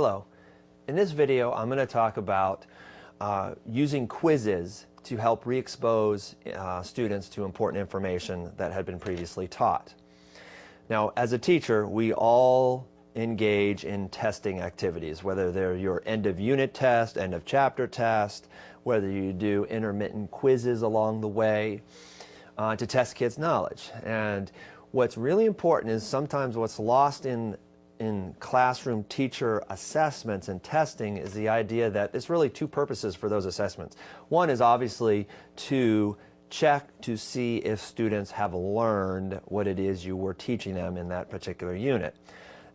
Hello. In this video, I'm going to talk about using quizzes to help re-expose students to important information that had been previously taught. Now, as a teacher, we all engage in testing activities, whether they're your end of unit test, end of chapter test, whether you do intermittent quizzes along the way to test kids' knowledge. And what's really important is sometimes what's lost in classroom teacher assessments and testing is the idea that there's really two purposes for those assessments. One is obviously to check to see if students have learned what it is you were teaching them in that particular unit.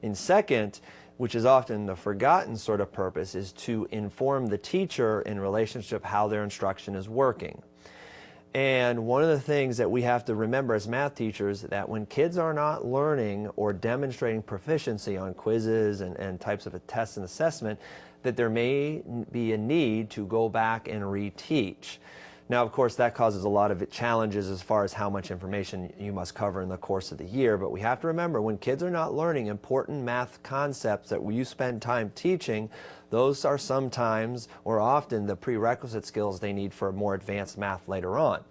And second, which is often the forgotten sort of purpose, is to inform the teacher in relationship how their instruction is working. And one of the things that we have to remember as math teachers is that when kids are not learning or demonstrating proficiency on quizzes and types of tests and assessment, that there may be a need to go back and reteach. Now, of course, that causes a lot of challenges as far as how much information you must cover in the course of the year. But we have to remember, when kids are not learning important math concepts that you spend time teaching, those are sometimes or often the prerequisite skills they need for more advanced math later on.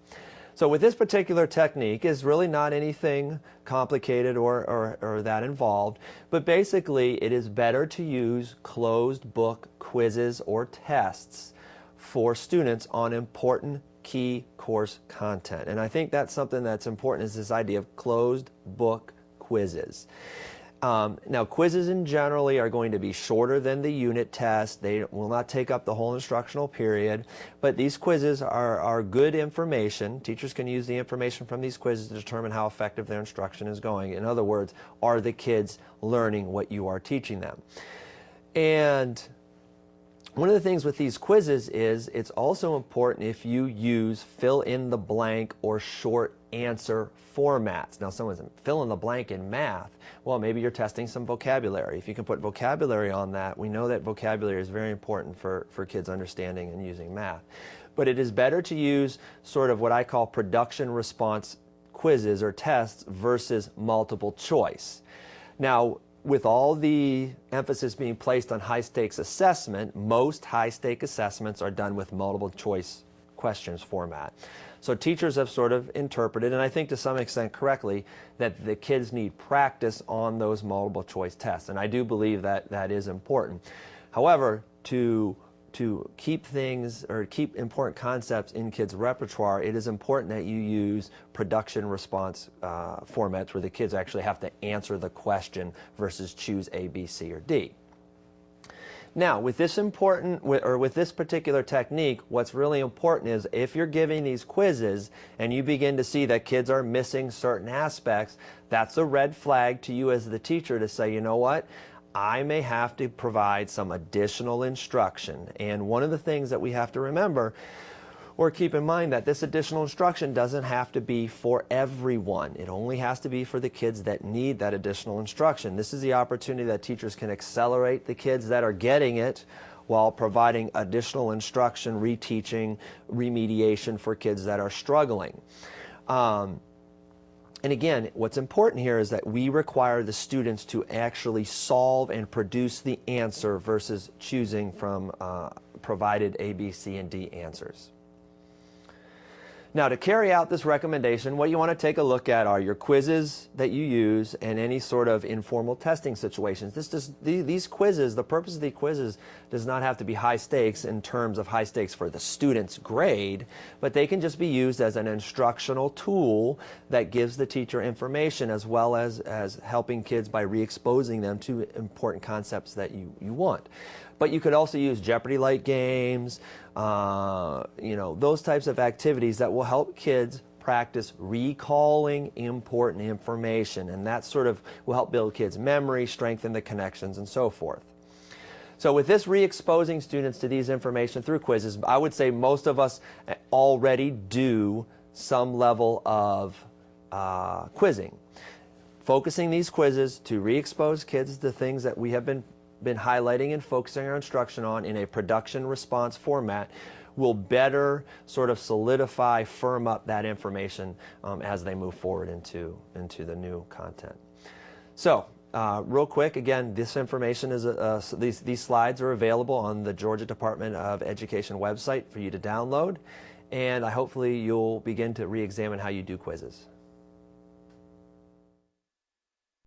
So with this particular technique, is really not anything complicated or that involved, but basically it is better to use closed book quizzes or tests for students on important key course content. And I think that's something that's important, is this idea of closed book quizzes. Now, quizzes in generally are going to be shorter than the unit test. They will not take up the whole instructional period, but these quizzes are good information. Teachers can use the information from these quizzes to determine how effective their instruction is going. In other words, are the kids learning what you are teaching them? And one of the things with these quizzes is it's also important if you use fill-in-the-blank or short answer formats. Now, someone says, fill in the blank in math. Well, maybe you're testing some vocabulary. If you can put vocabulary on that, we know that vocabulary is very important for kids understanding and using math. But it is better to use sort of what I call production response quizzes or tests versus multiple choice. Now, with all the emphasis being placed on high-stakes assessment, most high-stake assessments are done with multiple choice questions format. So teachers have sort of interpreted, and I think to some extent correctly, that the kids need practice on those multiple choice tests. And I do believe that that is important. However, to keep things or keep important concepts in kids' repertoire, it is important that you use production response formats where the kids actually have to answer the question versus choose A, B, C, or D. Now, with this with this particular technique, what's really important is if you're giving these quizzes and you begin to see that kids are missing certain aspects, that's a red flag to you as the teacher to say, you know what? I may have to provide some additional instruction. And one of the things that we have to remember or keep in mind that this additional instruction doesn't have to be for everyone. It only has to be for the kids that need that additional instruction. This is the opportunity that teachers can accelerate the kids that are getting it while providing additional instruction, reteaching, remediation for kids that are struggling. And again, what's important here is that we require the students to actually solve and produce the answer versus choosing from provided A, B, C, and D answers. Now, to carry out this recommendation, what you want to take a look at are your quizzes that you use and any sort of informal testing situations. These quizzes, the purpose of the quizzes does not have to be high stakes in terms of high stakes for the student's grade, but they can just be used as an instructional tool that gives the teacher information as well as helping kids by re-exposing them to important concepts that you want. But you could also use Jeopardy-like games, those types of activities that will help kids practice recalling important information, and that sort of will help build kids' memory, strengthen the connections, and so forth. So with this re-exposing students to these information through quizzes, I would say most of us already do some level of quizzing. Focusing these quizzes to re-expose kids to things that we have been highlighting and focusing our instruction on in a production response format will better sort of solidify, firm up that information as they move forward into the new content. So Real quick, again, this information is these slides are available on the Georgia Department of Education website for you to download, and hopefully you'll begin to re-examine how you do quizzes.